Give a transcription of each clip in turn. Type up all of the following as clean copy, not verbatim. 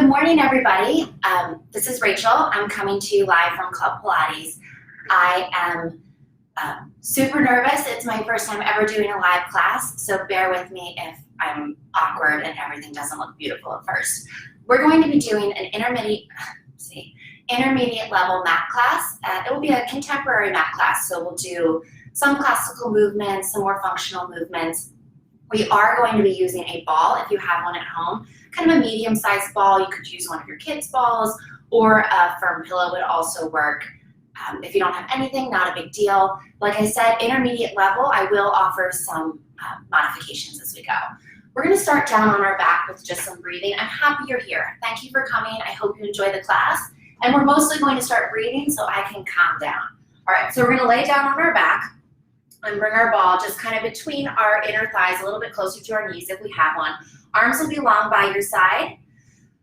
Good morning, everybody. This is Rachel. I'm coming to you live from Club Pilates. I am super nervous. It's my first time ever doing a live class, so bear with me if I'm awkward and everything doesn't look beautiful at first. We're going to be doing an intermediate level mat class. It will be a contemporary mat class, so we'll do some classical movements, some more functional movements. We are going to be using a ball if you have one at home, kind of a medium-sized ball. You could use one of your kids' balls, or a firm pillow would also work. If you don't have anything, not a big deal. Like I said, intermediate level, I will offer some modifications as we go. We're going to start down on our back with just some breathing. I'm happy you're here. Thank you for coming. I hope you enjoy the class. And we're mostly going to start breathing so I can calm down. All right, so we're going to lay down on our back and bring our ball just kind of between our inner thighs, a little bit closer to our knees if we have one. Arms will be long by your side.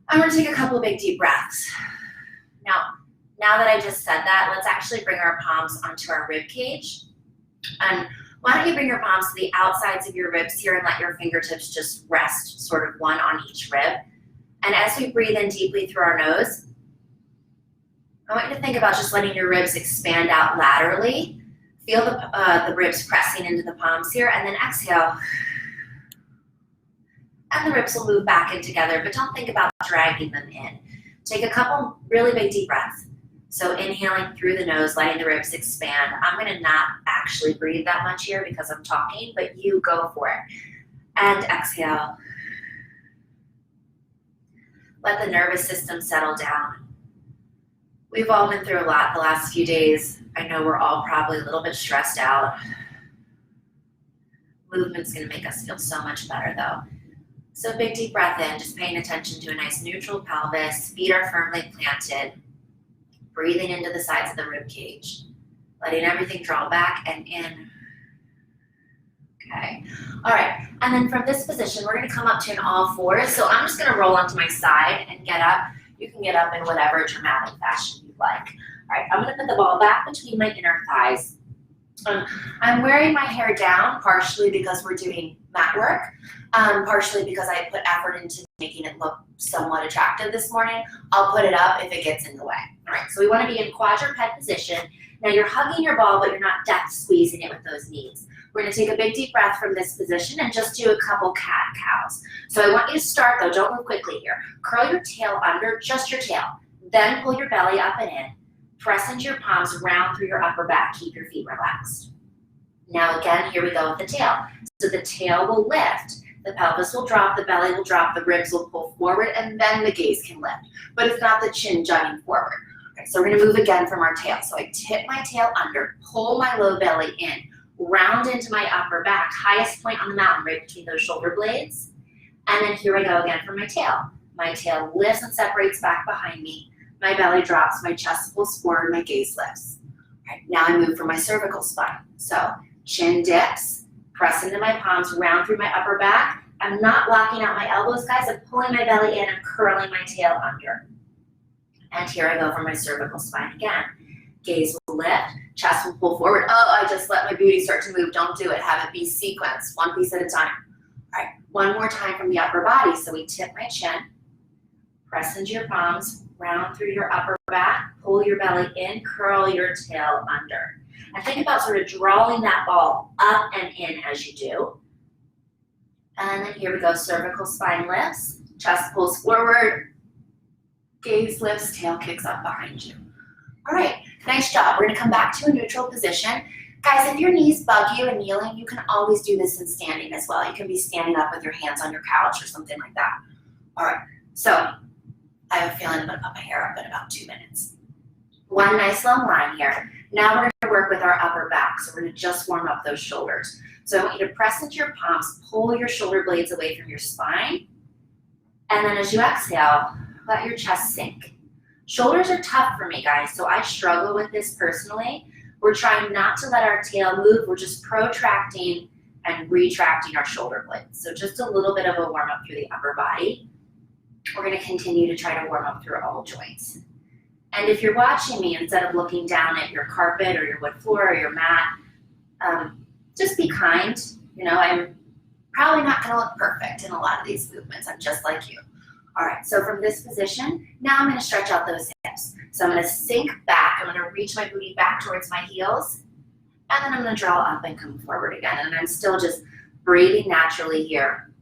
I'm going to take a couple of big deep breaths. Now that I just said that, let's actually bring our palms onto our rib cage. And why don't you bring your palms to the outsides of your ribs here and let your fingertips just rest sort of one on each rib. And as we breathe in deeply through our nose, I want you to think about just letting your ribs expand out laterally. Feel the ribs pressing into the palms here, and then exhale. And the ribs will move back in together, but don't think about dragging them in. Take a couple really big deep breaths. So inhaling through the nose, letting the ribs expand. I'm gonna not actually breathe that much here because I'm talking, but you go for it. And exhale. Let the nervous system settle down. We've all been through a lot the last few days. I know we're all probably a little bit stressed out. Movement's gonna make us feel so much better though. So big deep breath in, just paying attention to a nice neutral pelvis, feet are firmly planted, breathing into the sides of the rib cage, letting everything draw back and in. Okay, all right, and then from this position, we're gonna come up to an all fours. So I'm just gonna roll onto my side and get up. You can get up in whatever dramatic fashion you'd like. All right, I'm gonna put the ball back between my inner thighs. I'm wearing my hair down, partially because we're doing mat work, partially because I put effort into making it look somewhat attractive this morning. I'll put it up if it gets in the way. All right, so we wanna be in quadruped position. Now you're hugging your ball, but you're not depth squeezing it with those knees. We're gonna take a big deep breath from this position and just do a couple cat-cows. So I want you to start though, don't move quickly here. Curl your tail under, just your tail. Then pull your belly up and in. Press into your palms, round through your upper back, keep your feet relaxed. Now again, here we go with the tail. So the tail will lift, the pelvis will drop, the belly will drop, the ribs will pull forward, and then the gaze can lift. But it's not the chin jutting forward. Okay, so we're gonna move again from our tail. So I tip my tail under, pull my low belly in, round into my upper back, highest point on the mountain, right between those shoulder blades. And then here I go again for my tail. My tail lifts and separates back behind me. My belly drops, my chest pulls forward, my gaze lifts. All right, now I move for my cervical spine. So chin dips, press into my palms, round through my upper back. I'm not blocking out my elbows, guys. I'm pulling my belly in and curling my tail under. And here I go for my cervical spine again. Gaze will lift, chest will pull forward. Oh, I just let my booty start to move. Don't do it. Have it be sequenced, one piece at a time. All right, one more time from the upper body. So we tip my chin, press into your palms, round through your upper back, pull your belly in, curl your tail under. And think about sort of drawing that ball up and in as you do. And then here we go, cervical spine lifts, chest pulls forward, gaze lifts, tail kicks up behind you. All right, nice job. We're gonna come back to a neutral position. Guys, if your knees bug you and kneeling, you can always do this in standing as well. You can be standing up with your hands on your couch or something like that. All right, so I have a feeling I'm gonna put my hair up in about 2 minutes. One nice long line here. Now we're gonna work with our upper back. So we're gonna just warm up those shoulders. So I want you to press into your palms, pull your shoulder blades away from your spine. And then as you exhale, let your chest sink. Shoulders are tough for me, guys, so I struggle with this personally. We're trying not to let our tail move. We're just protracting and retracting our shoulder blades. So just a little bit of a warm up through the upper body. We're gonna continue to try to warm up through all joints. And if you're watching me, instead of looking down at your carpet or your wood floor or your mat, just be kind. You know, I'm probably not gonna look perfect in a lot of these movements. I'm just like you. All right, so from this position, now I'm gonna stretch out those hips. So I'm gonna sink back, I'm gonna reach my booty back towards my heels, and then I'm gonna draw up and come forward again. And I'm still just breathing naturally here.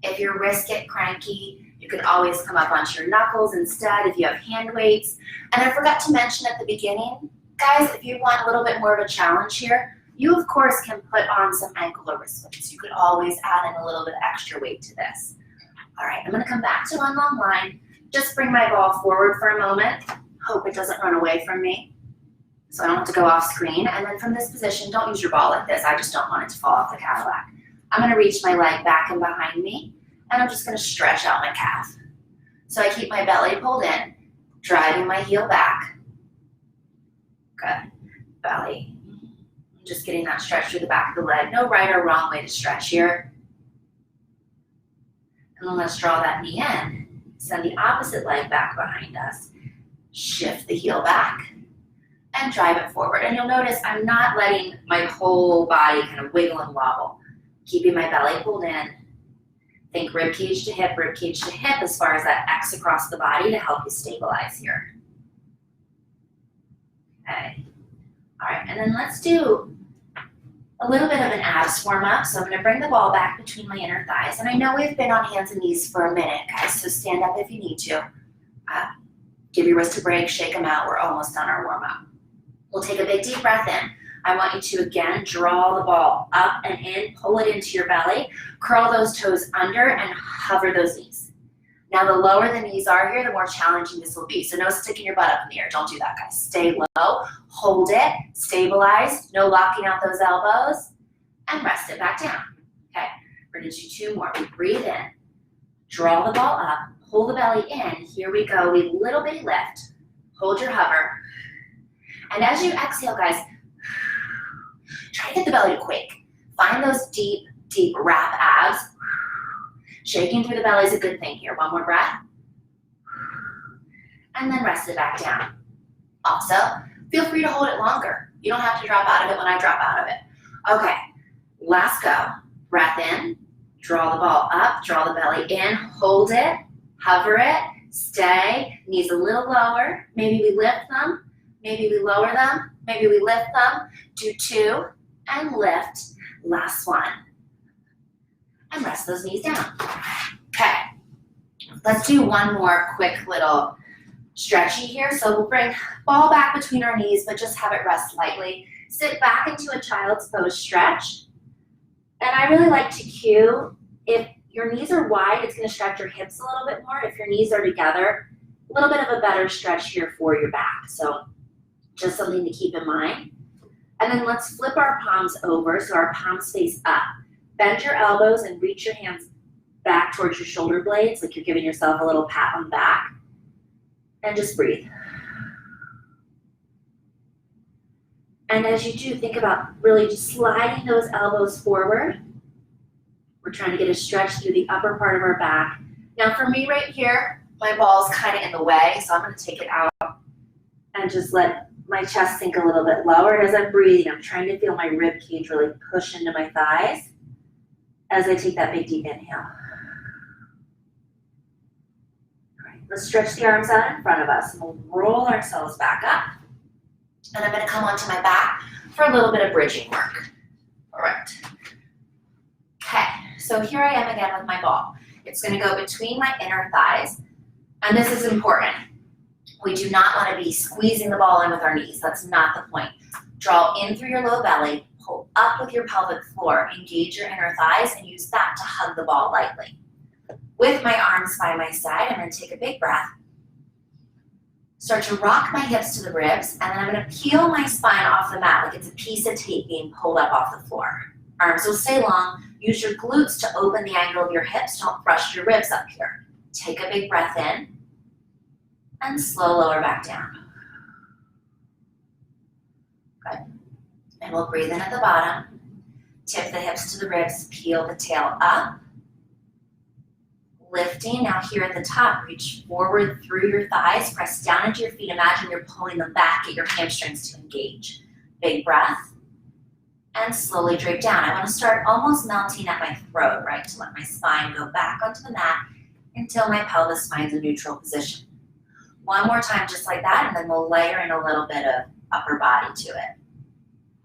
If your wrists get cranky, you can always come up onto your knuckles instead if you have hand weights. And I forgot to mention at the beginning, guys, if you want a little bit more of a challenge here, you of course can put on some ankle or wrist weights. You could always add in a little bit of extra weight to this. All right, I'm gonna come back to one long line. Just bring my ball forward for a moment. Hope it doesn't run away from me, so I don't have to go off screen. And then from this position, don't use your ball like this. I just don't want it to fall off the Cadillac. I'm gonna reach my leg back and behind me, and I'm just gonna stretch out my calf. So I keep my belly pulled in, driving my heel back. Good, belly. Just getting that stretch through the back of the leg. No right or wrong way to stretch here. And then let's draw that knee in. Send the opposite leg back behind us. Shift the heel back and drive it forward. And you'll notice I'm not letting my whole body kind of wiggle and wobble. Keeping my belly pulled in. Think rib cage to hip as far as that X across the body to help you stabilize here. Okay. All right, and then let's do a little bit of an abs warm up. So I'm gonna bring the ball back between my inner thighs. And I know we've been on hands and knees for a minute, guys, so stand up if you need to. Give your wrist a break, shake them out. We're almost done our warm up. We'll take a big deep breath in. I want you to again draw the ball up and in, pull it into your belly, curl those toes under and hover those knees. Now the lower the knees are here, the more challenging this will be. So no sticking your butt up in the air, don't do that, guys. Stay low, hold it, stabilize, no locking out those elbows, and rest it back down. Okay, we're gonna do two more. We breathe in, draw the ball up, pull the belly in, here we go, we little bitty lift, hold your hover, and as you exhale, guys, try to get the belly to quake. Find those deep, deep wrap abs. Shaking through the belly is a good thing here. One more breath. And then rest it back down. Also, feel free to hold it longer. You don't have to drop out of it when I drop out of it. Okay, last go. Breath in, draw the ball up, draw the belly in, hold it, hover it, stay, knees a little lower. Maybe we lift them, maybe we lower them, maybe we lift them. Do two and lift. Last one. And rest those knees down. Okay, let's do one more quick little stretchy here. So we'll bring ball back between our knees, but just have it rest lightly. Sit back into a child's pose stretch. And I really like to cue, if your knees are wide, it's gonna stretch your hips a little bit more. If your knees are together, a little bit of a better stretch here for your back. So just something to keep in mind. And then let's flip our palms over so our palms face up. Bend your elbows and reach your hands back towards your shoulder blades, like you're giving yourself a little pat on the back. And just breathe. And as you do, think about really just sliding those elbows forward. We're trying to get a stretch through the upper part of our back. Now for me right here, my ball's kind of in the way, so I'm gonna take it out and just let my chest sink a little bit lower. And as I'm breathing, I'm trying to feel my rib cage really push into my thighs as I take that big deep inhale. All right, let's stretch the arms out in front of us and we'll roll ourselves back up. And I'm gonna come onto my back for a little bit of bridging work. All right. Okay, so here I am again with my ball. It's gonna go between my inner thighs. And this is important. We do not wanna be squeezing the ball in with our knees. That's not the point. Draw in through your low belly, pull up with your pelvic floor, engage your inner thighs, and use that to hug the ball lightly. With my arms by my side, I'm gonna take a big breath. Start to rock my hips to the ribs, and then I'm gonna peel my spine off the mat like it's a piece of tape being pulled up off the floor. Arms will stay long. Use your glutes to open the angle of your hips. Don't thrust your ribs up here. Take a big breath in, and slow lower back down. Good. And we'll breathe in at the bottom. Tip the hips to the ribs, peel the tail up. Lifting, now here at the top, reach forward through your thighs, press down into your feet. Imagine you're pulling them back, get your hamstrings to engage. Big breath, and slowly drape down. I wanna start almost melting at my throat, right, to let my spine go back onto the mat until my pelvis finds a neutral position. One more time just like that, and then we'll layer in a little bit of upper body to it.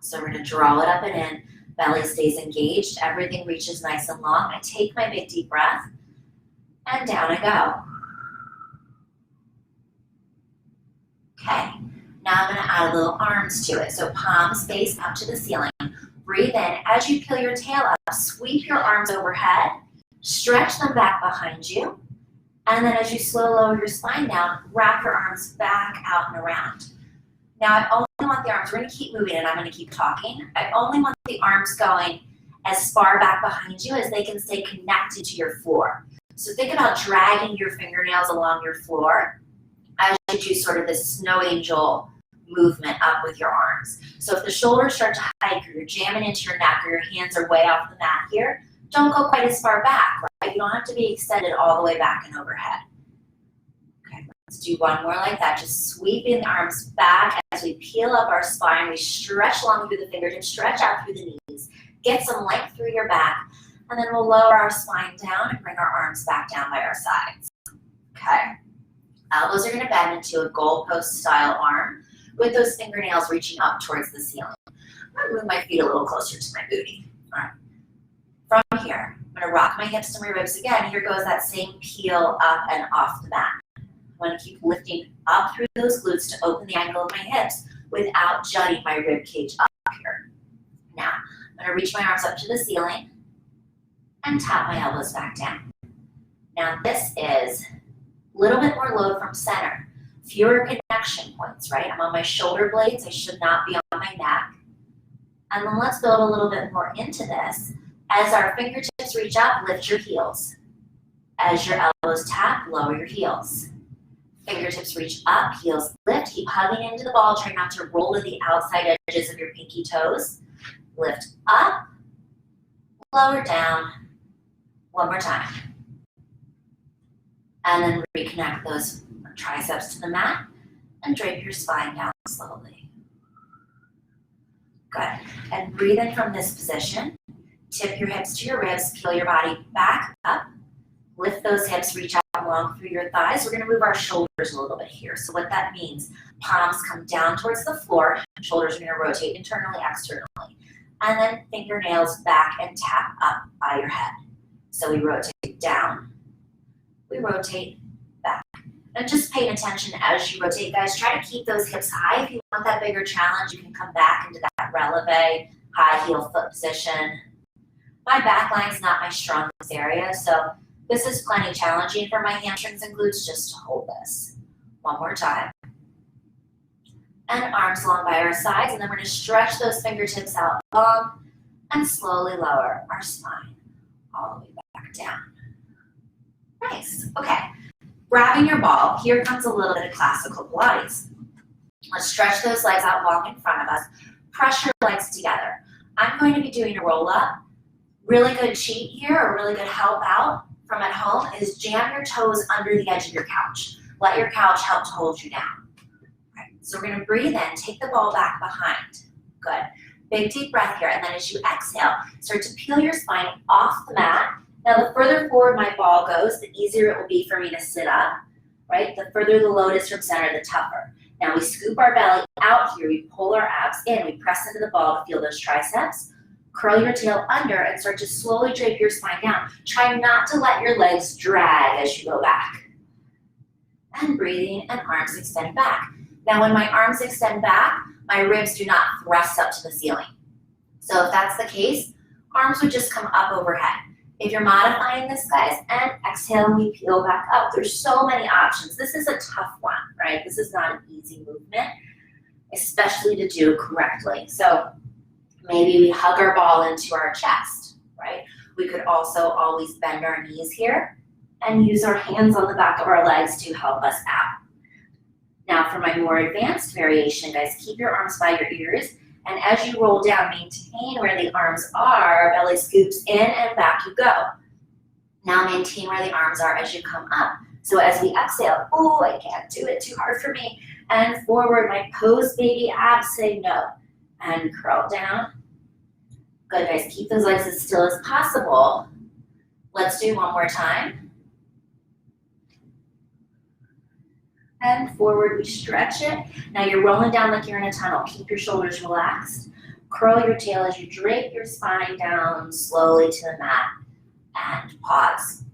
So we're gonna draw it up and in, belly stays engaged, everything reaches nice and long. I take my big deep breath, and down I go. Okay, now I'm gonna add a little arms to it. So palms face up to the ceiling. Breathe in. As you peel your tail up, sweep your arms overhead, stretch them back behind you, and then as you slowly lower your spine down, wrap your arms back out and around. Now I only want the arms, we're gonna keep moving and I'm gonna keep talking. I only want the arms going as far back behind you as they can stay connected to your floor. So think about dragging your fingernails along your floor as you do sort of this snow angel movement up with your arms. So if the shoulders start to hike or you're jamming into your neck or your hands are way off the mat here, don't go quite as far back, right? You don't have to be extended all the way back and overhead. Okay, let's do one more like that. Just sweeping the arms back as we peel up our spine. We stretch long through the fingertips, stretch out through the knees, get some length through your back, and then we'll lower our spine down and bring our arms back down by our sides. Okay, elbows are gonna bend into a goalpost style arm with those fingernails reaching up towards the ceiling. I'm gonna move my feet a little closer to my booty. All right. From here, I'm gonna rock my hips to my ribs again. Here goes that same peel up and off the mat. I'm gonna keep lifting up through those glutes to open the angle of my hips without jutting my rib cage up here. Now, I'm gonna reach my arms up to the ceiling and tap my elbows back down. Now this is a little bit more load from center. Fewer connection points, right? I'm on my shoulder blades, I should not be on my neck. And then let's build a little bit more into this. As our fingertips reach up, lift your heels. As your elbows tap, lower your heels. Fingertips reach up, heels lift, keep hugging into the ball, try not to roll to the outside edges of your pinky toes. Lift up, lower down, one more time. And then reconnect those triceps to the mat and drape your spine down slowly. Good. And breathe in from this position. Tip your hips to your ribs, peel your body back up. Lift those hips, reach out long through your thighs. We're gonna move our shoulders a little bit here. So what that means, palms come down towards the floor, shoulders are gonna rotate internally, externally. And then fingernails back and tap up by your head. So we rotate down, we rotate back. And just paying attention as you rotate, guys. Try to keep those hips high. If you want that bigger challenge, you can come back into that releve, high heel foot position. My back line's not my strongest area, so this is plenty challenging for my hamstrings and glutes just to hold this. One more time. And arms long by our sides, and then we're gonna stretch those fingertips out long and slowly lower our spine all the way back down. Nice, okay. Grabbing your ball, here comes a little bit of classical Pilates. Let's stretch those legs out long in front of us. Press your legs together. I'm going to be doing a roll up. Really good cheat here, or really good help out from at home is jam your toes under the edge of your couch. Let your couch help to hold you down. Okay. So we're gonna breathe in, take the ball back behind. Good. Big deep breath here, and then as you exhale, start to peel your spine off the mat. Now the further forward my ball goes, the easier it will be for me to sit up, right? The further the load is from center, the tougher. Now we scoop our belly out here, we pull our abs in, we press into the ball to feel those triceps. Curl your tail under and start to slowly drape your spine down. Try not to let your legs drag as you go back. And breathing, and arms extend back. Now when my arms extend back, my ribs do not thrust up to the ceiling. So if that's the case, arms would just come up overhead. If you're modifying this, guys, and exhale, we peel back up. There's so many options. This is a tough one, right? This is not an easy movement, especially to do correctly. So maybe we hug our ball into our chest, right? We could also always bend our knees here and use our hands on the back of our legs to help us out. Now for my more advanced variation, guys, keep your arms by your ears, and as you roll down, maintain where the arms are, belly scoops in and back you go. Now maintain where the arms are as you come up. So as we exhale, oh, I can't do it, too hard for me, and forward, my pose baby abs say no, and curl down. Good, guys, keep those legs as still as possible. Let's do one more time. and forward, we stretch it. Now you're rolling down like you're in a tunnel. Keep your shoulders relaxed. Curl your tail as you drape your spine down slowly to the mat and pause.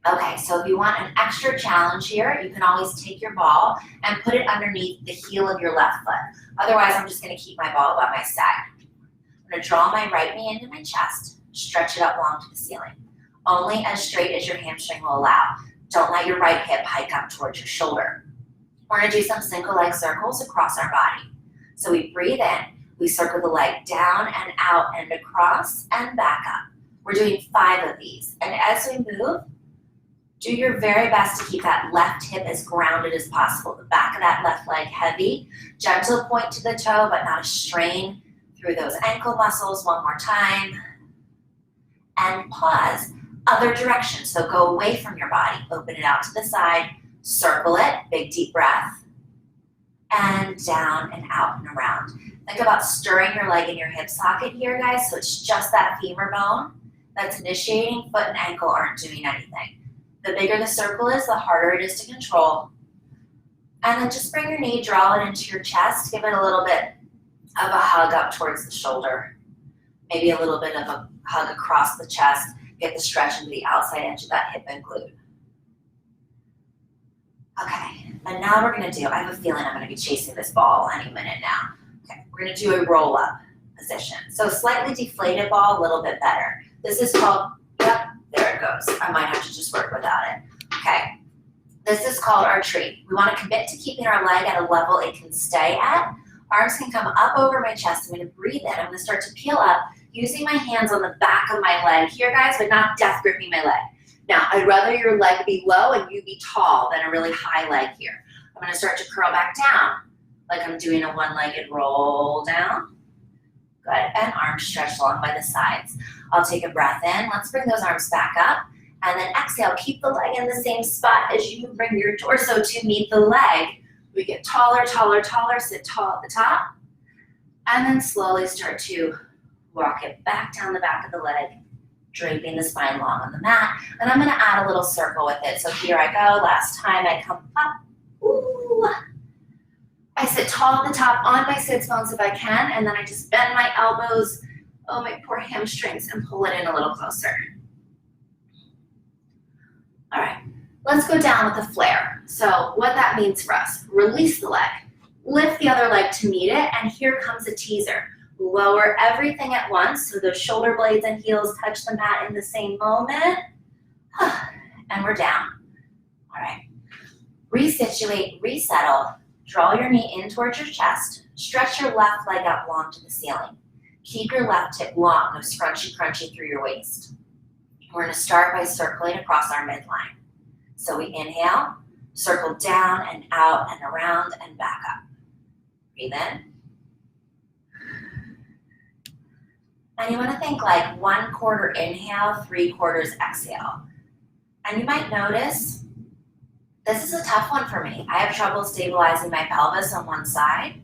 Okay, so if you want an extra challenge here, you can always take your ball and put it underneath the heel of your left foot. Otherwise, I'm just gonna keep my ball by my side. I'm gonna draw my right knee into my chest, stretch it up long to the ceiling. Only as straight as your hamstring will allow. Don't let your right hip hike up towards your shoulder. We're gonna do some single leg circles across our body. So we breathe in, we circle the leg down and out and across and back up. We're doing 5 of these. And as we move, do your very best to keep that left hip as grounded as possible. The back of that left leg heavy. Gentle point to the toe, but not a strain through those ankle muscles. One more time. And pause. Other direction. So go away from your body. Open it out to the side. Circle it. Big deep breath. And down and out and around. Think about stirring your leg in your hip socket here, guys. So it's just that femur bone that's initiating. Foot and ankle aren't doing anything. The bigger the circle is, the harder it is to control. And then just bring your knee, draw it into your chest. Give it a little bit of a hug up towards the shoulder. Maybe a little bit of a hug across the chest. Get the stretch into the outside edge of that hip and glute. Okay, and now we're gonna do, I have a feeling I'm gonna be chasing this ball any minute now. Okay, we're gonna do a roll up position. So slightly deflated ball, a little bit better. This is called, yep, there it goes. I might have to just work without it. Okay, this is called our tree. We wanna commit to keeping our leg at a level it can stay at. Arms can come up over my chest. I'm gonna breathe in. I'm gonna start to peel up using my hands on the back of my leg here, guys, but not death gripping my leg. Now, I'd rather your leg be low and you be tall than a really high leg here. I'm gonna start to curl back down, like I'm doing a one-legged roll down. Good, and arms stretched along by the sides. I'll take a breath in. Let's bring those arms back up. And then exhale, keep the leg in the same spot as you bring your torso to meet the leg. We get taller, taller, taller, sit tall at the top. And then slowly start to walk it back down the back of the leg, draping the spine long on the mat. And I'm gonna add a little circle with it. So here I go, last time I come up. Ooh. I sit tall at the top on my sits bones if I can, and then I just bend my elbows, oh my poor hamstrings, and pull it in a little closer. All right, let's go down with a flare. So what that means for us, release the leg, lift the other leg to meet it, and here comes a teaser. Lower everything at once, so those shoulder blades and heels touch the mat in the same moment, and we're down. All right, resituate, resettle. Draw your knee in towards your chest. Stretch your left leg up long to the ceiling. Keep your left hip long, no scrunchy crunchy through your waist. We're gonna start by circling across our midline. So we inhale, circle down and out and around and back up. Breathe in. And you wanna think like 1/4 inhale, 3/4 exhale. And you might notice, this is a tough one for me. I have trouble stabilizing my pelvis on one side.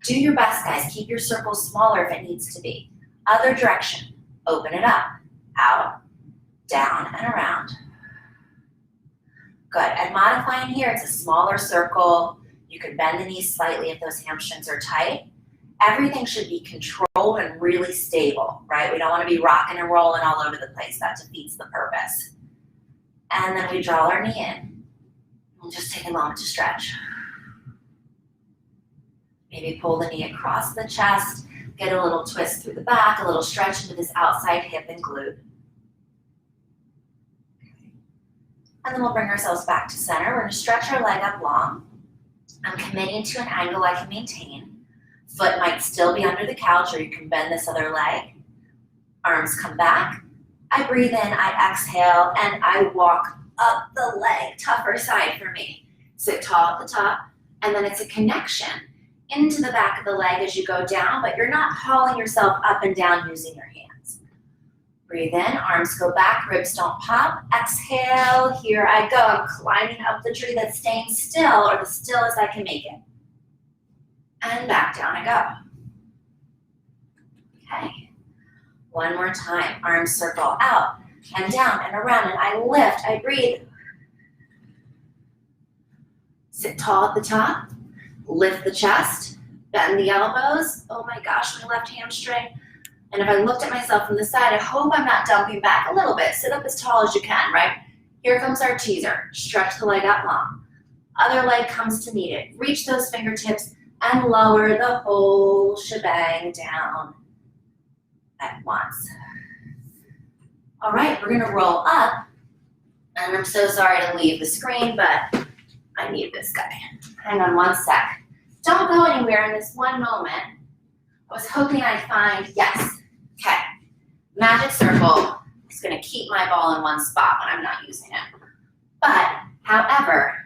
Do your best, guys. Keep your circle smaller if it needs to be. Other direction. Open it up. Out, down, and around. Good. And modifying here, it's a smaller circle. You can bend the knees slightly if those hamstrings are tight. Everything should be controlled and really stable, right? We don't want to be rocking and rolling all over the place. That defeats the purpose. And then we draw our knee in. We'll just take a moment to stretch. Maybe pull the knee across the chest, get a little twist through the back, a little stretch into this outside hip and glute. And then we'll bring ourselves back to center. We're gonna stretch our leg up long. I'm committing to an angle I can maintain. Foot might still be under the couch, or you can bend this other leg. Arms come back. I breathe in, I exhale, and I walk up the leg, tougher side for me. Sit tall at the top, and then it's a connection into the back of the leg as you go down, but you're not hauling yourself up and down using your hands. Breathe in, arms go back, ribs don't pop. Exhale, here I go. I'm climbing up the tree that's staying still, or the still as I can make it. And back down I go. Okay, one more time. Arms circle out and down and around, and I lift, I breathe. Sit tall at the top, lift the chest, bend the elbows. Oh my gosh, my left hamstring. And if I looked at myself from the side, I hope I'm not dumping back a little bit. Sit up as tall as you can, right? Here comes our teaser. Stretch the leg out long. Other leg comes to meet it. Reach those fingertips and lower the whole shebang down at once. All right, we're gonna roll up. And I'm so sorry to leave the screen, but I need this guy. Hang on one sec. Don't go anywhere in this one moment. I was hoping I'd find, yes, okay. Magic circle is gonna keep my ball in one spot when I'm not using it. But, however,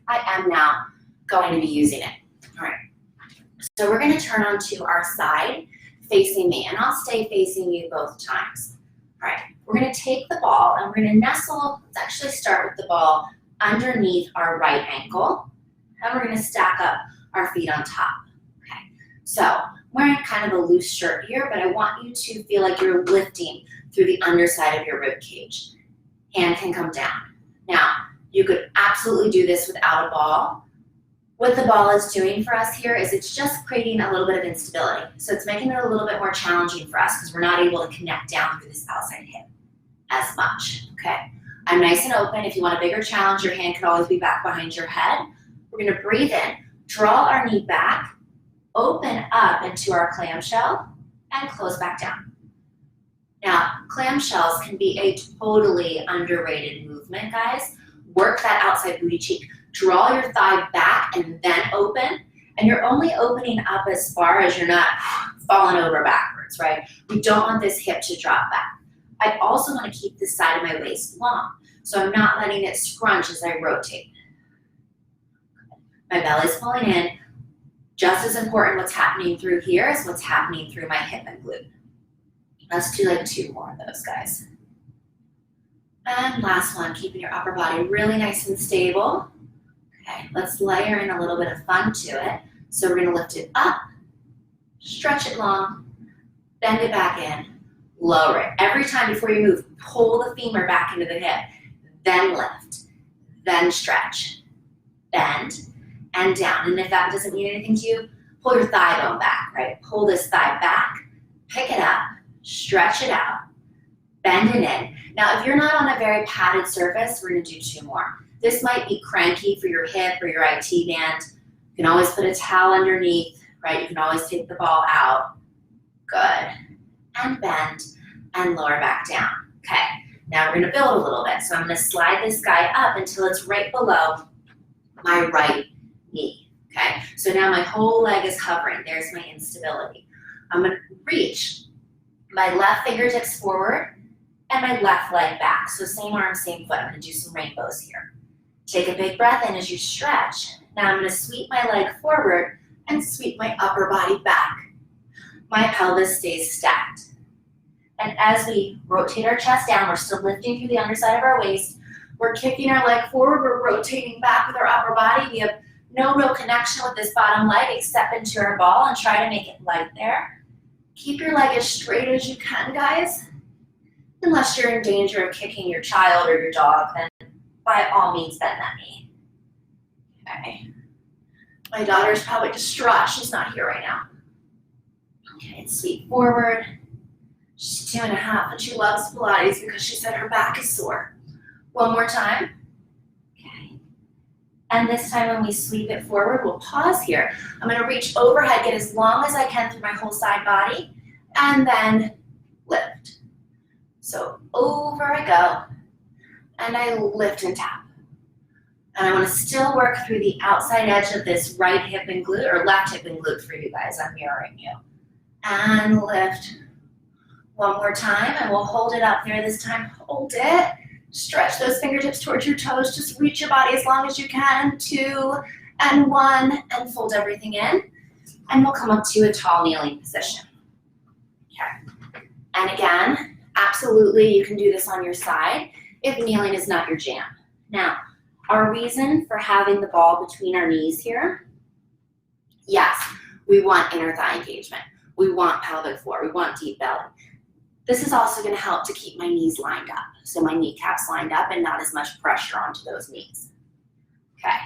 I am now going to be using it. All right, so we're gonna turn onto our side facing me, and I'll stay facing you both times. All right, we're gonna take the ball and we're gonna nestle, let's actually start with the ball underneath our right ankle, and we're gonna stack up our feet on top. Okay, so I'm wearing kind of a loose shirt here, but I want you to feel like you're lifting through the underside of your rib cage. Hand can come down. Now, you could absolutely do this without a ball. What the ball is doing for us here is it's just creating a little bit of instability. So it's making it a little bit more challenging for us because we're not able to connect down through this outside hip as much, okay? I'm nice and open. If you want a bigger challenge, your hand can always be back behind your head. We're gonna breathe in, draw our knee back, open up into our clamshell, and close back down. Now, clamshells can be a totally underrated movement, guys. Work that outside booty cheek. Draw your thigh back and then open, and you're only opening up as far as you're not falling over backwards, right? We don't want this hip to drop back. I also want to keep this side of my waist long, so I'm not letting it scrunch as I rotate. My belly's pulling in. Just as important what's happening through here is what's happening through my hip and glute. Let's do like 2 more of those, guys. And last one, keeping your upper body really nice and stable. Okay, let's layer in a little bit of fun to it. So we're gonna lift it up, stretch it long, bend it back in, lower it. Every time before you move, pull the femur back into the hip, then lift, then stretch, bend, and down. And if that doesn't mean anything to you, pull your thigh bone back, right? Pull this thigh back, pick it up, stretch it out, bend it in. Now, if you're not on a very padded surface, we're gonna do 2 more. This might be cranky for your hip or your IT band. You can always put a towel underneath, right? You can always take the ball out. Good. And bend and lower back down. Okay, now we're gonna build a little bit. So I'm gonna slide this guy up until it's right below my right knee. Okay, so now my whole leg is hovering. There's my instability. I'm gonna reach my left fingertips forward and my left leg back. So same arm, same foot. I'm gonna do some rainbows here. Take a big breath in as you stretch. Now I'm gonna sweep my leg forward and sweep my upper body back. My pelvis stays stacked. And as we rotate our chest down, we're still lifting through the underside of our waist. We're kicking our leg forward, we're rotating back with our upper body. We have no real connection with this bottom leg except into our ball, and try to make it light there. Keep your leg as straight as you can, guys. Unless you're in danger of kicking your child or your dog, then by all means bend that knee. Okay. My daughter's probably distraught. She's not here right now. Okay, and sweep forward. She's 2.5 and she loves Pilates because she said her back is sore. One more time. Okay. And this time when we sweep it forward, we'll pause here. I'm gonna reach overhead, get as long as I can through my whole side body, and then lift. So over I go, and I lift and tap. And I wanna still work through the outside edge of this right hip and glute, or left hip and glute for you guys, I'm mirroring you. And lift. One more time, and we'll hold it up there this time. Hold it. Stretch those fingertips towards your toes. Just reach your body as long as you can. 2 and 1, and fold everything in. And we'll come up to a tall kneeling position. Okay. And again, absolutely, you can do this on your side if kneeling is not your jam. Now, our reason for having the ball between our knees here, yes, we want inner thigh engagement. We want pelvic floor. We want deep belly. This is also going to help to keep my knees lined up, so my kneecaps lined up and not as much pressure onto those knees. Okay,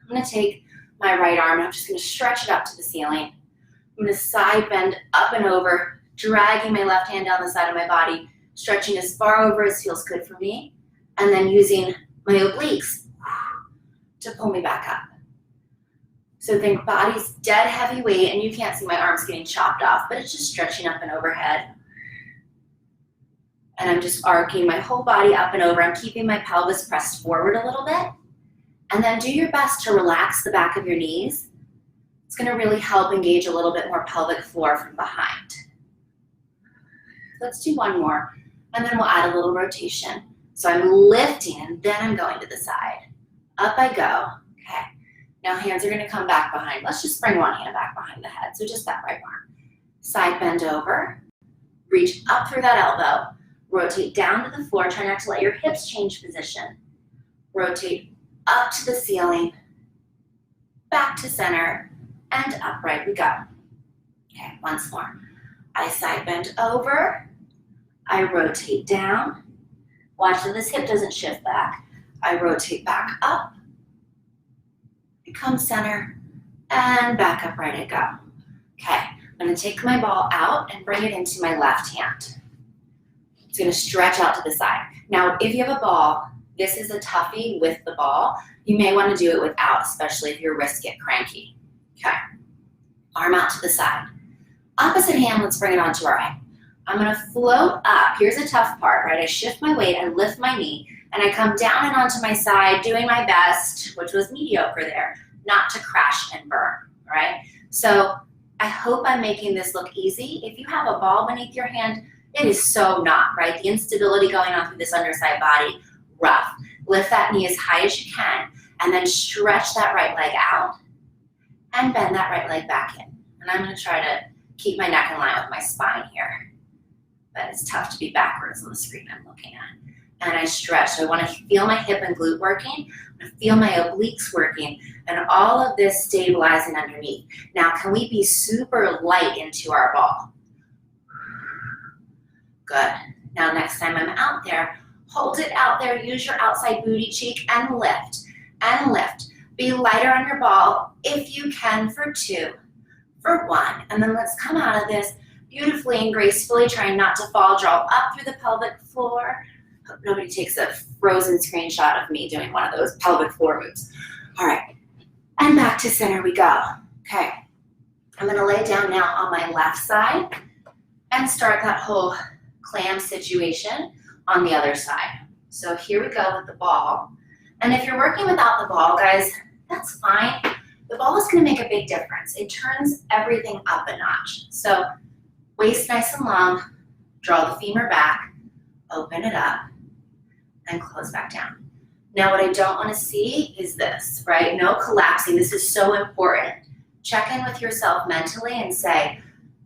I'm I'm gonna take my right arm and I'm just gonna stretch it up to the ceiling. I'm gonna side bend up and over, dragging my left hand down the side of my body, stretching as far over as feels good for me, and then using my obliques to pull me back up. So think body's dead heavy weight, and you can't see my arms getting chopped off, but it's just stretching up and overhead. And I'm just arcing my whole body up and over. I'm keeping my pelvis pressed forward a little bit. And then do your best to relax the back of your knees. It's gonna really help engage a little bit more pelvic floor from behind. Let's do one more, and then we'll add a little rotation. So I'm lifting, and then I'm going to the side. Up I go, okay. Now hands are gonna come back behind. Let's just bring one hand back behind the head, so just that right arm. Side bend over, reach up through that elbow, rotate down to the floor, try not to let your hips change position. Rotate up to the ceiling, back to center, and upright we go. Okay, once more. I side bend over, I rotate down. Watch that this hip doesn't shift back. I rotate back up, come center, and back upright I go. Okay, I'm gonna take my ball out and bring it into my left hand. It's gonna stretch out to the side. Now, if you have a ball, this is a toughie with the ball. You may wanna do it without, especially if your wrists get cranky. Okay, arm out to the side. Opposite hand, let's bring it onto our hip. I'm gonna float up. Here's a tough part, right? I shift my weight, I lift my knee, and I come down and onto my side, doing my best, which was mediocre there, not to crash and burn, all right? So I hope I'm making this look easy. If you have a ball beneath your hand, it is so not, right? The instability going on through this underside body, rough. Lift that knee as high as you can, and then stretch that right leg out, and bend that right leg back in. And I'm gonna try to keep my neck in line with my spine here. But it's tough to be backwards on the screen I'm looking at. And I stretch. So I want to feel my hip and glute working. I want to feel my obliques working, and all of this stabilizing underneath. Now, can we be super light into our ball? Good. Now, next time I'm out there, hold it out there. Use your outside booty cheek and lift and lift. Be lighter on your ball if you can for 2, for 1. And then let's come out of this beautifully and gracefully, trying not to fall. Draw up through the pelvic floor. Hope nobody takes a frozen screenshot of me doing one of those pelvic floor moves. All right, and back to center we go. Okay, I'm gonna lay down now on my left side and start that whole clam situation on the other side. So here we go with the ball. And if you're working without the ball, guys, that's fine. The ball is gonna make a big difference. It turns everything up a notch. So waist nice and long, draw the femur back, open it up, and close back down. Now what I don't want to see is this, right? No collapsing. This is so important. Check in with yourself mentally and say,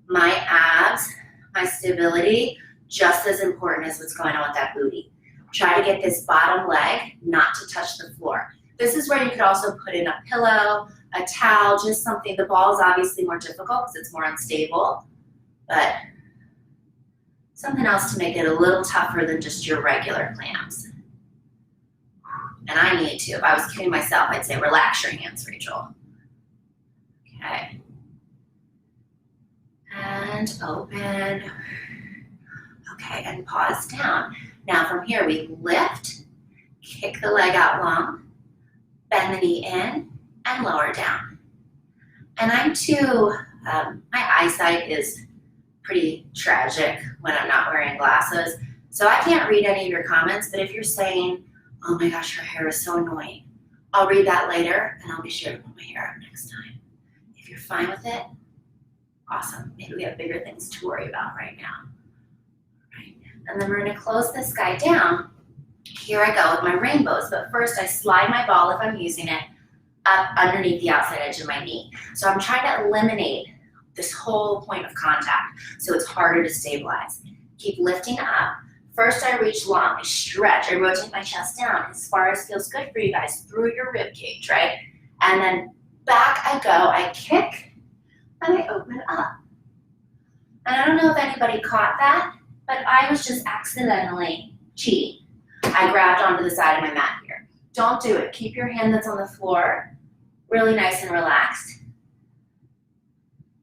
my abs, my stability, just as important as what's going on with that booty. Try to get this bottom leg not to touch the floor. This is where you could also put in a pillow, a towel, just something. The ball is obviously more difficult because it's more unstable, but something else to make it a little tougher than just your regular clams. And I need to. If I was kidding myself, I'd say relax your hands, Rachel. Okay. And open. Okay, and pause down. Now from here, we lift, kick the leg out long, bend the knee in, and lower down. And I'm too, my eyesight is pretty tragic when I'm not wearing glasses. So I can't read any of your comments, but if you're saying, oh my gosh, her hair is so annoying, I'll read that later and I'll be sure to put my hair up next time. If you're fine with it, awesome. Maybe we have bigger things to worry about right now. Right. And then we're gonna close this guy down. Here I go with my rainbows, but first I slide my ball, if I'm using it, up underneath the outside edge of my knee. So I'm trying to eliminate this whole point of contact so it's harder to stabilize. Keep lifting up. First I reach long, I stretch, I rotate my chest down as far as feels good for you guys through your rib cage, right? And then back I go, I kick, and I open up. And I don't know if anybody caught that, but I was just accidentally cheating. I grabbed onto the side of my mat here. Don't do it. Keep your hand that's on the floor really nice and relaxed.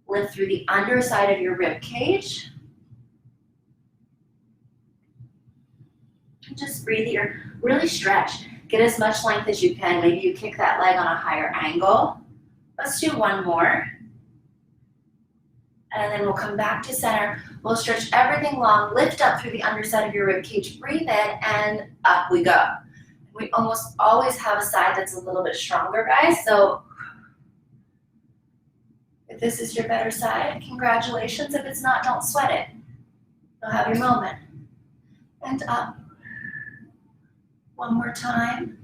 Lift through the underside of your rib cage. And just breathe here, really stretch. Get as much length as you can. Maybe you kick that leg on a higher angle. Let's do one more. And then we'll come back to center. We'll stretch everything long, lift up through the underside of your rib cage, breathe in, and up we go. We almost always have a side that's a little bit stronger, guys. So if this is your better side, congratulations. If it's not, don't sweat it. You'll have your moment. And up. One more time.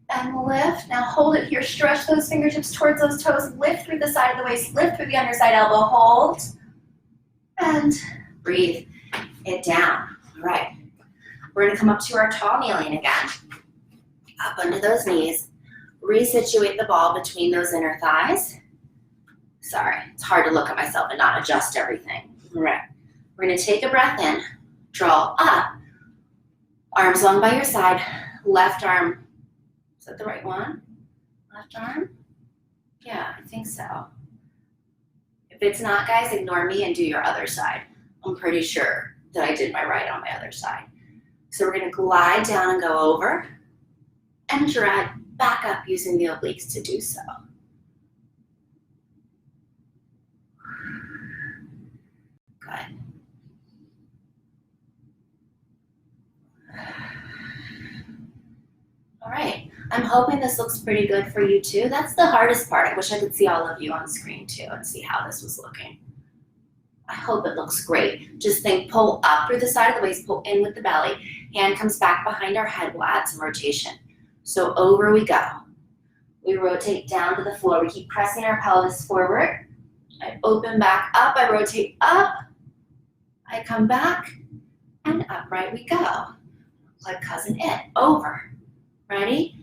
And lift. Now hold it here. Stretch those fingertips towards those toes. Lift through the side of the waist. Lift through the underside elbow. Hold. And breathe it down. All right. We're going to come up to our tall kneeling again. Up under those knees. Resituate the ball between those inner thighs. Sorry, it's hard to look at myself and not adjust everything. All right. We're going to take a breath in. Draw up. Arms long by your side. Left arm. Is that the right one? Left arm? Yeah, I think so. If it's not, guys, ignore me and do your other side. I'm pretty sure that I did my right on my other side. So we're going to glide down and go over and drag back up using the obliques to do so. Good. All right. I'm hoping this looks pretty good for you too. That's the hardest part. I wish I could see all of you on screen too and see how this was looking. I hope it looks great. Just think, pull up through the side of the waist, pull in with the belly. Hand comes back behind our head. We'll add some rotation. So over we go. We rotate down to the floor. We keep pressing our pelvis forward. I open back up. I rotate up. I come back and upright we go. Like cousin it. Over. Ready?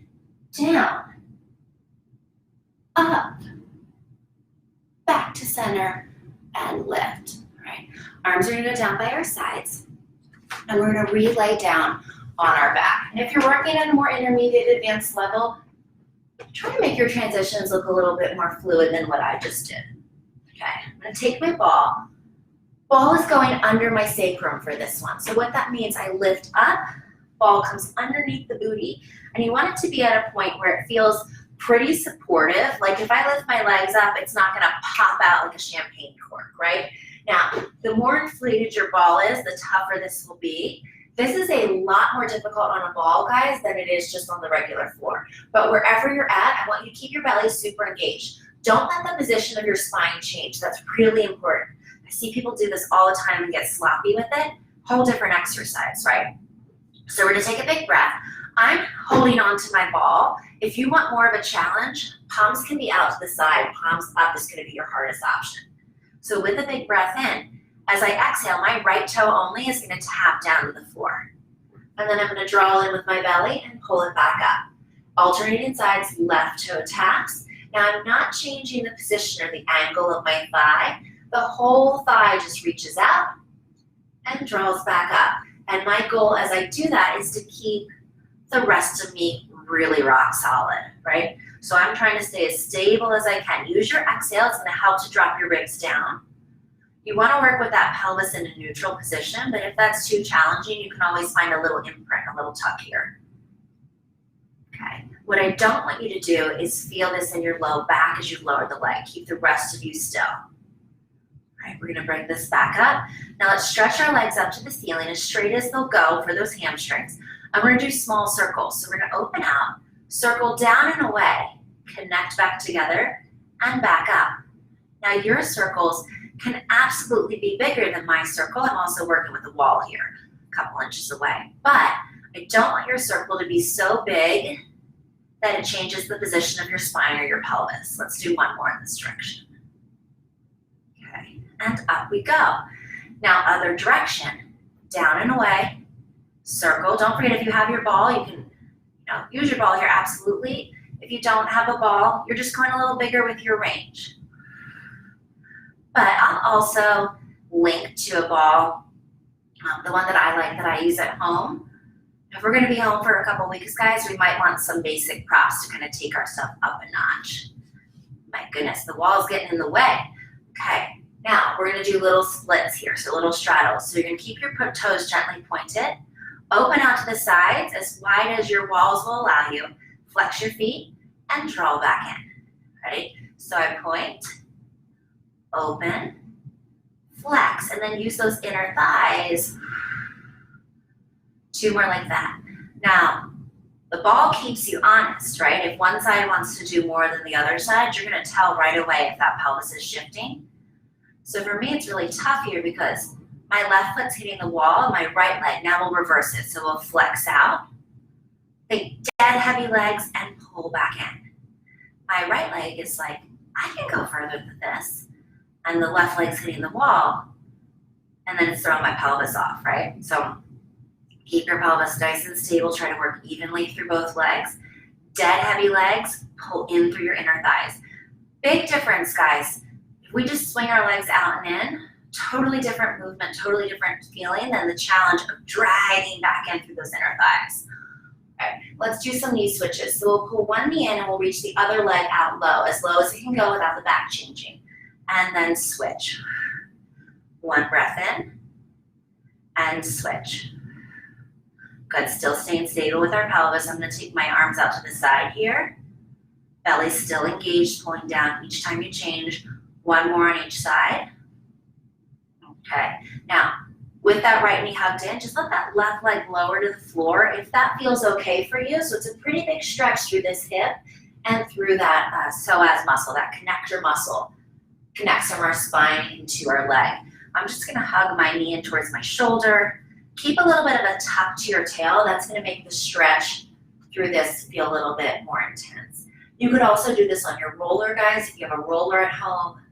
Down, up, back to center, and lift. All right. Arms are going to go down by our sides, and we're going to relay down on our back. And if you're working at a more intermediate advanced level, try to make your transitions look a little bit more fluid than what I just did. Okay, I'm going to take my ball. Ball is going under my sacrum for this one. So what that means, I lift up, ball comes underneath the booty, and you want it to be at a point where it feels pretty supportive. Like if I lift my legs up, it's not gonna pop out like a champagne cork, right? Now, the more inflated your ball is, the tougher this will be. This is a lot more difficult on a ball, guys, than it is just on the regular floor. But wherever you're at, I want you to keep your belly super engaged. Don't let the position of your spine change. That's really important. I see people do this all the time and get sloppy with it. Whole different exercise, right? So we're gonna take a big breath. I'm holding on to my ball. If you want more of a challenge, palms can be out to the side, palms up is gonna be your hardest option. So with a big breath in, as I exhale, my right toe only is gonna tap down to the floor. And then I'm gonna draw in with my belly and pull it back up. Alternating sides, left toe taps. Now I'm not changing the position or the angle of my thigh. The whole thigh just reaches out and draws back up. And my goal as I do that is to keep the rest of me really rock solid, right? So I'm trying to stay as stable as I can. Use your exhale, it's gonna help to drop your ribs down. You wanna work with that pelvis in a neutral position, but if that's too challenging, you can always find a little imprint, a little tuck here. Okay, what I don't want you to do is feel this in your low back as you lower the leg. Keep the rest of you still. All right, we're gonna bring this back up. Now let's stretch our legs up to the ceiling as straight as they'll go for those hamstrings. And we're gonna do small circles. So we're gonna open out, circle down and away, connect back together, and back up. Now your circles can absolutely be bigger than my circle. I'm also working with the wall here, a couple inches away. But I don't want your circle to be so big that it changes the position of your spine or your pelvis. Let's do one more in this direction. Okay, and up we go. Now other direction, down and away, circle. Don't forget, if you have your ball, you can use your ball here, absolutely. If you don't have a ball, you're just going a little bigger with your range. But I'll also link to a ball, the one that I like that I use at home. If we're gonna be home for a couple weeks, guys, we might want some basic props to kind of take ourselves up a notch. My goodness, the wall's getting in the way. Okay, now we're gonna do little splits here, so little straddles. So you're gonna keep your toes gently pointed, open out to the sides as wide as your walls will allow you, flex your feet, and draw back in. Ready? So I point, open, flex, and then use those inner thighs. 2 more like that. Now, the ball keeps you honest, right? If one side wants to do more than the other side, you're gonna tell right away if that pelvis is shifting. So for me, it's really tough here because my left foot's hitting the wall, my right leg, now we'll reverse it. So we'll flex out, think dead heavy legs, and pull back in. My right leg is like, I can go further than this. And the left leg's hitting the wall, and then it's throwing my pelvis off, right? So keep your pelvis nice and stable, try to work evenly through both legs. Dead heavy legs, pull in through your inner thighs. Big difference, guys. If we just swing our legs out and in, totally different movement, totally different feeling than the challenge of dragging back in through those inner thighs. All right, let's do some knee switches. So we'll pull one knee in and we'll reach the other leg out low as it can go without the back changing. And then switch. One breath in and switch. Good, still staying stable with our pelvis. I'm gonna take my arms out to the side here. Belly still engaged, pulling down each time you change. One more on each side. Okay, now with that right knee hugged in, just let that left leg lower to the floor if that feels okay for you. So it's a pretty big stretch through this hip and through that psoas muscle, that connector muscle. Connects from our spine into our leg. I'm just gonna hug my knee in towards my shoulder. Keep a little bit of a tuck to your tail. That's gonna make the stretch through this feel a little bit more intense. You could also do this on your roller, guys, if you have a roller at home.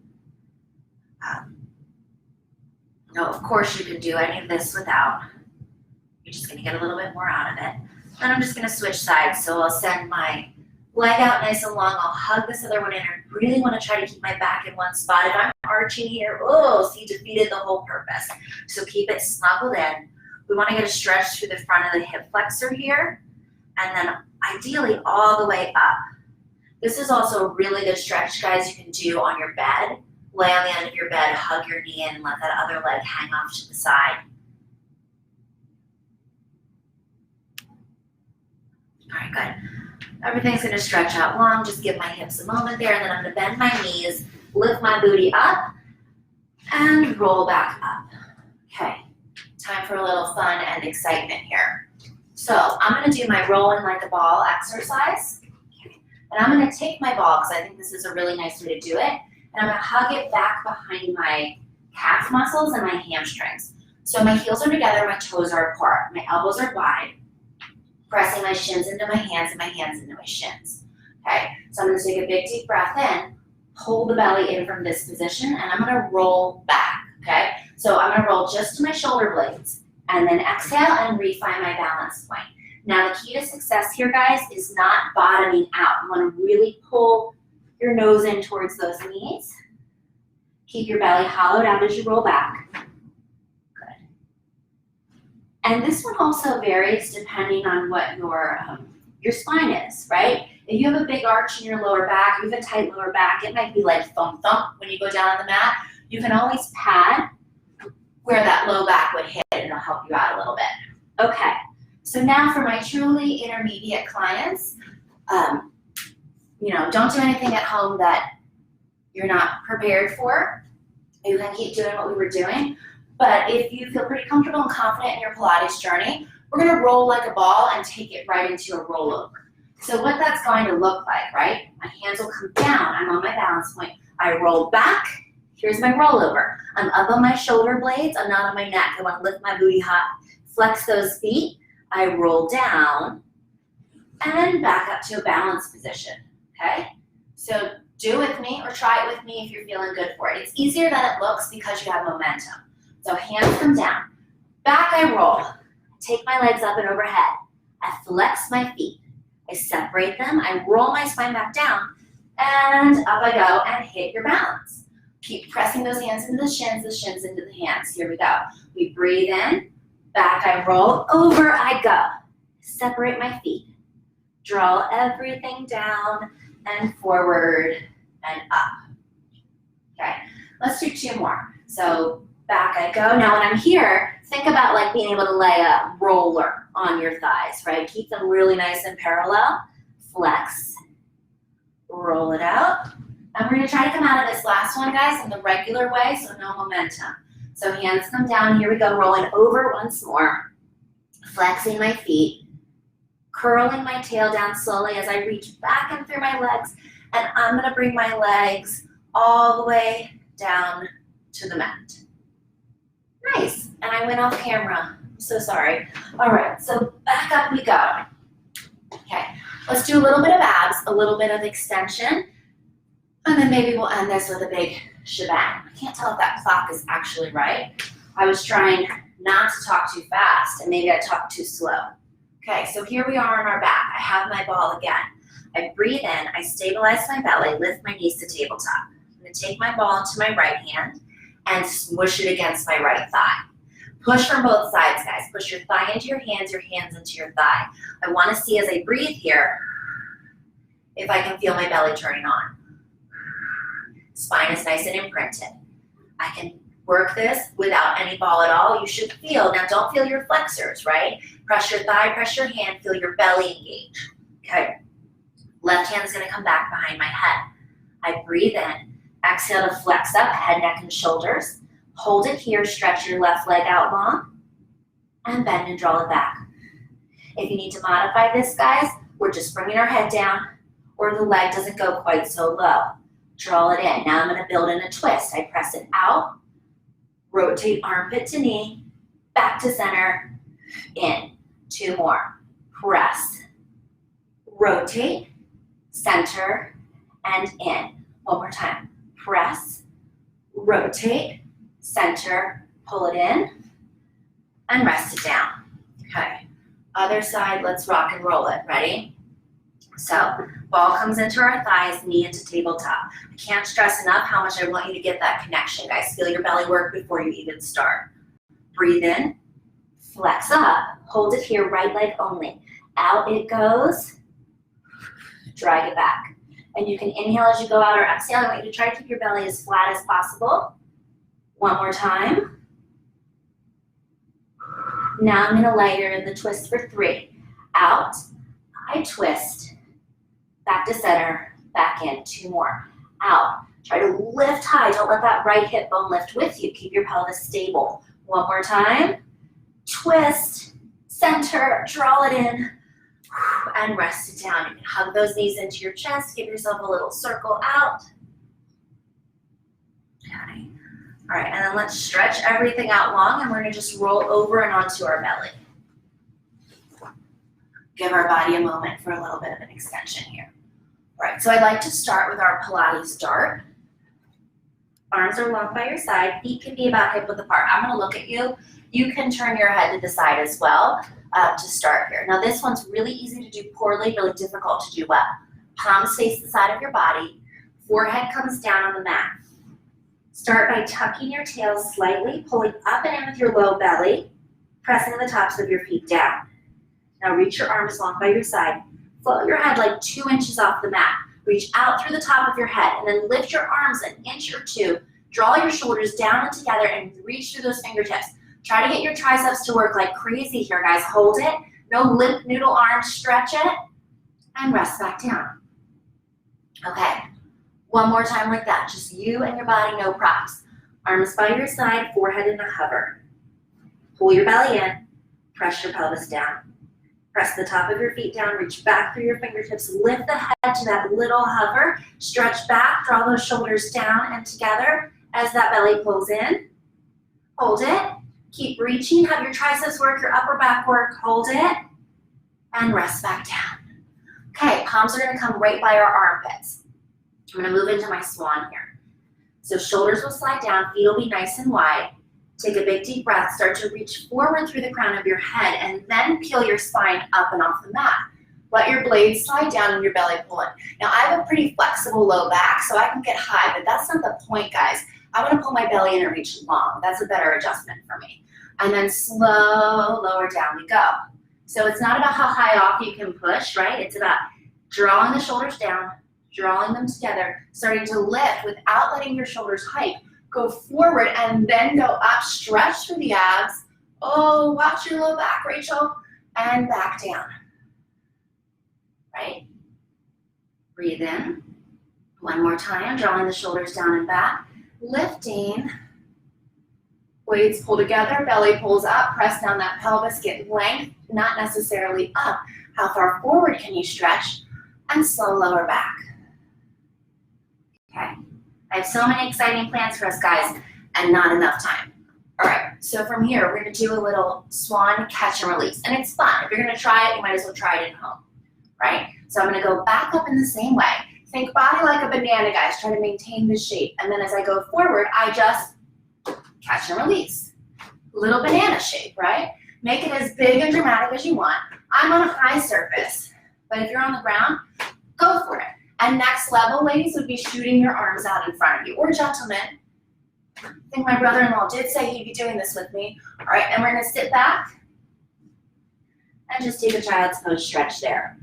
No, of course you can do any of this without. You're just gonna get a little bit more out of it. Then I'm just gonna switch sides. So I'll send my leg out nice and long. I'll hug this other one in. I really wanna try to keep my back in one spot. If I'm arching here, oh, see, defeated the whole purpose. So keep it snuggled in. We wanna get a stretch through the front of the hip flexor here, and then ideally all the way up. This is also a really good stretch, guys, you can do on your bed. Lay on the end of your bed, hug your knee in, and let that other leg hang off to the side. All right, good. Everything's gonna stretch out long. Just give my hips a moment there, and then I'm gonna bend my knees, lift my booty up, and roll back up. Okay, time for a little fun and excitement here. So I'm gonna do my rolling like a ball exercise. Okay. And I'm gonna take my ball, because I think this is a really nice way to do it, and I'm gonna hug it back behind my calf muscles and my hamstrings. So my heels are together, my toes are apart, my elbows are wide, pressing my shins into my hands and my hands into my shins. Okay, so I'm gonna take a big deep breath in, pull the belly in from this position, and I'm gonna roll back, okay? So I'm gonna roll just to my shoulder blades, and then exhale and refine my balance point. Now the key to success here, guys, is not bottoming out. You wanna really pull your nose in towards those knees. Keep your belly hollowed out as you roll back. Good. And this one also varies depending on what your spine is, right? If you have a big arch in your lower back, you have a tight lower back, it might be like thump thump when you go down on the mat. You can always pad where that low back would hit, and it'll help you out a little bit. Okay, so now for my truly intermediate clients, don't do anything at home that you're not prepared for. You can keep doing what we were doing. But if you feel pretty comfortable and confident in your Pilates journey, we're gonna roll like a ball and take it right into a rollover. So what that's going to look like, right? My hands will come down, I'm on my balance point. I roll back, here's my rollover. I'm up on my shoulder blades, I'm not on my neck. I wanna lift my booty high, flex those feet. I roll down and back up to a balanced position, okay? So do with me or try it with me if you're feeling good for it. It's easier than it looks because you have momentum. So hands come down, back I roll. Take my legs up and overhead. I flex my feet. I separate them, I roll my spine back down, and up I go and hit your balance. Keep pressing those hands into the shins into the hands. Here we go. We breathe in, back I roll, over I go. separate my feet. Draw everything down and forward and up. Okay, let's do 2 more. So back I go. Now when I'm here, think about like being able to lay a roller on your thighs, right? Keep them really nice and parallel. Flex, roll it out. And we're gonna try to come out of this last one, guys, in the regular way, so no momentum. So hands come down, here we go, rolling over once more. Flexing my feet, curling my tail down slowly as I reach back and through my legs, and I'm gonna bring my legs all the way down to the mat. Nice, and I went off camera, I'm so sorry. All right, so back up we go. Okay, let's do a little bit of abs, a little bit of extension, and then maybe we'll end this with a big shebang. I can't tell if that clock is actually right. I was trying not to talk too fast, and maybe I talked too slow. Okay, so here we are on our back. I have my ball again. I breathe in, I stabilize my belly, lift my knees to tabletop. I'm gonna take my ball into my right hand and smush it against my right thigh. Push from both sides, guys. Push your thigh into your hands into your thigh. I wanna see as I breathe here, if I can feel my belly turning on. Spine is nice and imprinted. I can work this without any ball at all. You should feel, now don't feel your flexors, right? Press your thigh, press your hand, feel your belly engage. Okay. Left hand is gonna come back behind my head. I breathe in, exhale to flex up, head, neck, and shoulders. Hold it here, stretch your left leg out long, and bend and draw it back. If you need to modify this, guys, we're just bringing our head down, or the leg doesn't go quite so low. Draw it in. Now I'm gonna build in a twist. I press it out, rotate armpit to knee, back to center, in. 2 more. Press, rotate, center, and in. 1 more time. Press, rotate, center, pull it in, and rest it down. Okay. Other side, let's rock and roll it. Ready? So, ball comes into our thighs, knee into tabletop. I can't stress enough how much I want you to get that connection, guys. Feel your belly work before you even start. Breathe in, flex up, hold it here, right leg only. Out it goes, drag it back. And you can inhale as you go out or exhale. I want you to try to keep your belly as flat as possible. 1 more time. Now I'm gonna layer in the twist for 3. Out, I twist, back to center, back in. 2 more. Out. Try to lift high. Don't let that right hip bone lift with you. Keep your pelvis stable. 1 more time. Twist, center, draw it in, and rest it down. You can hug those knees into your chest. Give yourself a little circle out. Okay. All right, and then let's stretch everything out long, and we're gonna just roll over and onto our belly. Give our body a moment for a little bit of an extension here. All right, so I'd like to start with our Pilates dart. Arms are long by your side, feet can be about hip width apart. I'm gonna look at you. You can turn your head to the side as well to start here. Now this one's really easy to do poorly, really difficult to do well. Palms face the side of your body, forehead comes down on the mat. Start by tucking your tail slightly, pulling up and in with your low belly, pressing the tops of your feet down. Now reach your arms long by your side. Float your head like 2 inches off the mat. Reach out through the top of your head and then lift your arms an inch or 2. Draw your shoulders down and together and reach through those fingertips. Try to get your triceps to work like crazy here, guys. Hold it. No limp noodle arms. Stretch it and rest back down. Okay. 1 more time like that. Just you and your body, no props. Arms by your side, forehead in a hover. Pull your belly in. Press your pelvis down. Press the top of your feet down, reach back through your fingertips, lift the head to that little hover, stretch back, draw those shoulders down and together as that belly pulls in. Hold it, keep reaching, have your triceps work, your upper back work, hold it, and rest back down. Okay, palms are gonna come right by our armpits. I'm gonna move into my swan here. So shoulders will slide down, feet will be nice and wide. Take a big deep breath, start to reach forward through the crown of your head and then peel your spine up and off the mat. Let your blades slide down and your belly pull in. Now I have a pretty flexible low back so I can get high, but that's not the point, guys. I wanna pull my belly in and reach long. That's a better adjustment for me. And then slow, lower down we go. So it's not about how high off you can push, right? It's about drawing the shoulders down, drawing them together, starting to lift without letting your shoulders hike. Go forward and then go up, stretch through the abs. Oh, watch your low back, Rachel, and back down, right? Breathe in. One more time, drawing the shoulders down and back, lifting. Weights pull together, belly pulls up, press down that pelvis, get length, not necessarily up. How far forward can you stretch? And slow lower back. Okay, I have so many exciting plans for us, guys, and not enough time. All right, so from here, we're gonna do a little swan catch and release, and it's fun. If you're gonna try it, you might as well try it at home, right? So I'm gonna go back up in the same way. Think body like a banana, guys. Try to maintain this shape, and then as I go forward, I just catch and release. Little banana shape, right? Make it as big and dramatic as you want. I'm on a high surface, but if you're on the ground, go for it. And next level, ladies, would be shooting your arms out in front of you, or gentlemen. I think my brother-in-law did say he'd be doing this with me. All right, and we're gonna sit back and just take a child's pose stretch there.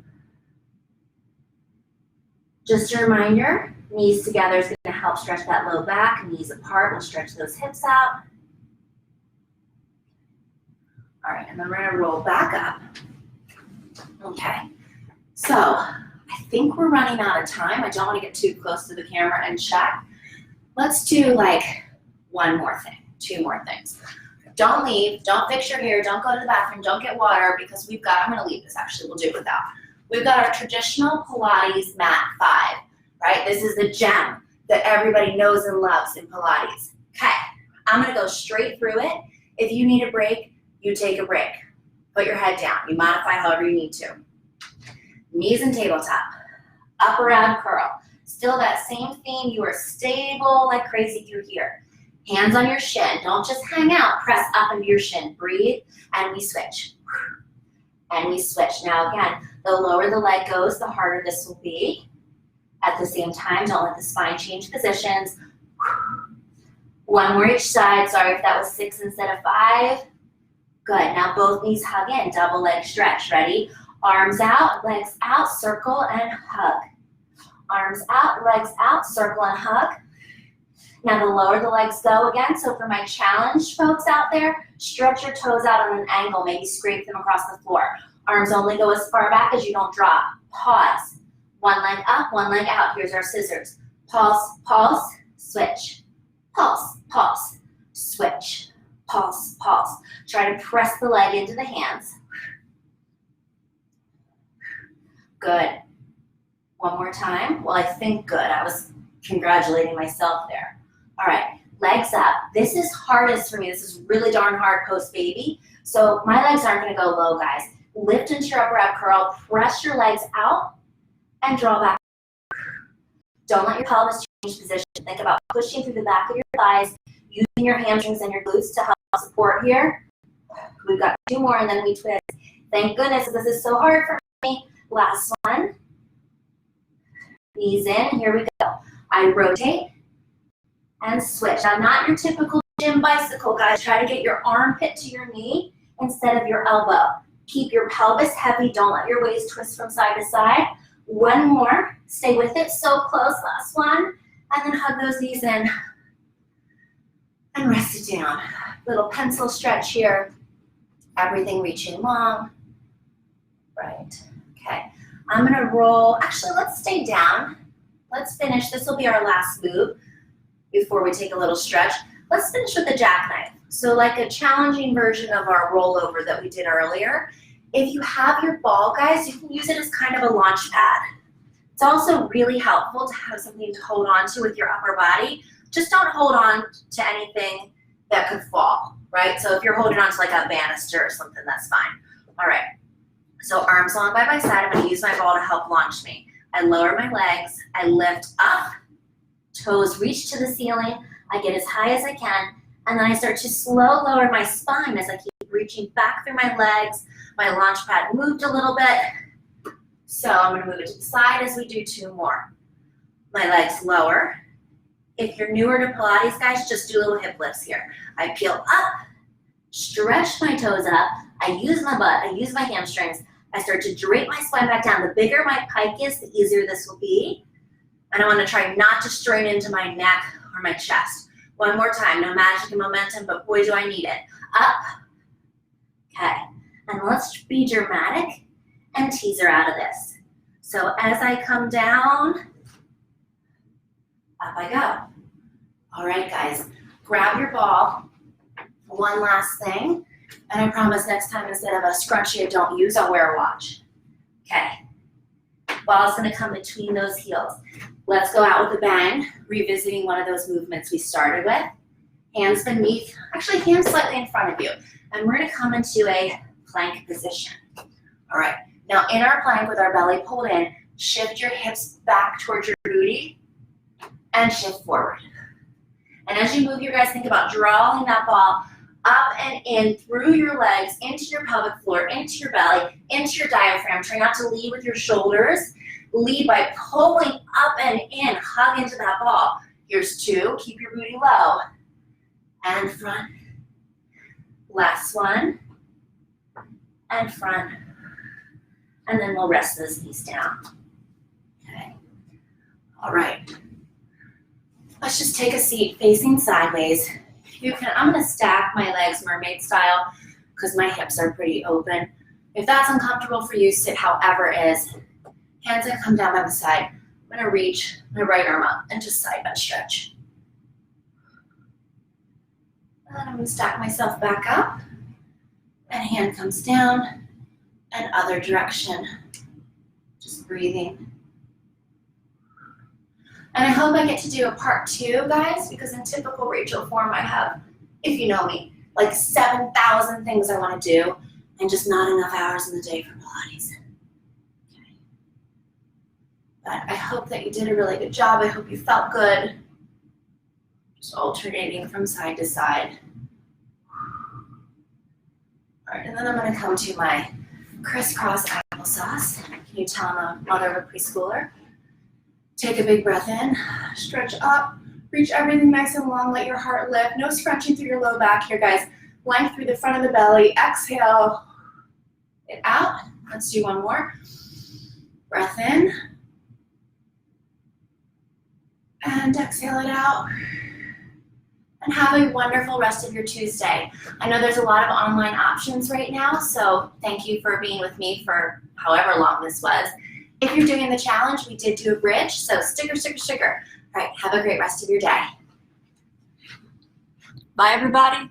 Just a reminder, knees together is gonna help stretch that low back, knees apart, we'll stretch those hips out. All right, and then we're gonna roll back up. Okay, so I think we're running out of time. I don't wanna get too close to the camera and check. Let's do like one more thing, two more things. Don't leave, don't fix your hair, don't go to the bathroom, don't get water, because we've got, I'm gonna leave this actually, we'll do it without. We've got our traditional Pilates mat 5, right? This is the gem that everybody knows and loves in Pilates. Okay, I'm gonna go straight through it. If you need a break, you take a break. Put your head down, you modify however you need to. Knees and tabletop, upper ab curl. Still that same theme, you are stable like crazy through here. Hands on your shin, don't just hang out, press up into your shin. Breathe, and we switch. And we switch. Now again, the lower the leg goes, the harder this will be. At the same time, don't let the spine change positions. One more each side. Sorry if that was 6 instead of 5. Good, now both knees hug in, double leg stretch. Ready? Arms out, legs out, circle and hug. Arms out, legs out, circle and hug. Now the lower the legs go again, so for my challenge folks out there, stretch your toes out on an angle, maybe scrape them across the floor. Arms only go as far back as you don't drop. Pause. One leg up, one leg out. Here's our scissors. Pulse, pulse, switch. Pulse, pulse, switch. Pulse, pulse. Try to press the leg into the hands. Good. One more time. Well, I think good. I was congratulating myself there. All right, legs up. This is hardest for me. This is really darn hard post-baby. So my legs aren't gonna go low, guys. Lift into your upper ab curl, press your legs out, and draw back. Don't let your pelvis change position. Think about pushing through the back of your thighs, using your hamstrings and your glutes to help support here. We've got 2 more and then we twist. Thank goodness this is so hard for me. Last one. Knees in, and here we go. I rotate and switch. Now, not your typical gym bicycle, guys. Try to get your armpit to your knee instead of your elbow. Keep your pelvis heavy. Don't let your waist twist from side to side. One more. Stay with it. So close. Last one. And then hug those knees in and rest it down. Little pencil stretch here. Everything reaching long. Right. Okay. I'm going to roll. Actually, let's stay down. Let's finish. This will be our last move before we take a little stretch. Let's finish with the jackknife. So like a challenging version of our rollover that we did earlier. If you have your ball, guys, you can use it as kind of a launch pad. It's also really helpful to have something to hold on to with your upper body. Just don't hold on to anything that could fall, right? So if you're holding on to like a banister or something, that's fine. All right, so arms long by my side. I'm gonna use my ball to help launch me. I lower my legs, I lift up, toes reach to the ceiling, I get as high as I can, and then I start to slow lower my spine as I keep reaching back through my legs. My launch pad moved a little bit, so I'm gonna move it to the side as we do 2 more. My legs lower. If you're newer to Pilates, guys, just do little hip lifts here. I peel up, stretch my toes up, I use my butt, I use my hamstrings, I start to drape my spine back down. The bigger my pike is, the easier this will be. And I wanna try not to strain into my neck or my chest. One more time, no magic and momentum, but boy, do I need it. Up, okay. And let's be dramatic and teaser out of this. So as I come down, up I go. All right, guys, grab your ball. One last thing, and I promise next time instead of a scrunchie I don't use, I'll wear a watch. Okay, ball's gonna come between those heels. Let's go out with a bang, revisiting one of those movements we started with. Hands beneath, actually hands slightly in front of you. And we're gonna come into a plank position. All right, now in our plank with our belly pulled in, shift your hips back towards your booty and shift forward. And as you move, you guys think about drawing that ball up and in through your legs, into your pelvic floor, into your belly, into your diaphragm. Try not to lead with your shoulders. Lead by pulling up and in, hug into that ball. Here's two, keep your booty low. And front. Last one. And front. And then we'll rest those knees down. Okay. All right. Let's just take a seat facing sideways. You can, I'm gonna stack my legs mermaid style because my hips are pretty open. If that's uncomfortable for you, sit however it is. Hands gonna come down by the side. I'm gonna reach my right arm up and just side bend stretch. And then I'm gonna stack myself back up. And hand comes down and other direction. Just breathing. And I hope I get to do a part 2, guys, because in typical Rachael form, I have, if you know me, like 7,000 things I want to do and just not enough hours in the day for Pilates. Okay. But I hope that you did a really good job. I hope you felt good. Just alternating from side to side. All right, and then I'm going to come to my crisscross applesauce. Can you tell I'm a mother of a preschooler? Take a big breath in, stretch up, reach everything nice and long, let your heart lift. No scrunching through your low back here, guys. Length through the front of the belly. Exhale it out. Let's do one more. Breath in. And exhale it out. And have a wonderful rest of your Tuesday. I know there's a lot of online options right now, so thank you for being with me for however long this was. If you're doing the challenge, we did do a bridge, so sticker, sticker, sticker. All right, have a great rest of your day. Bye, everybody.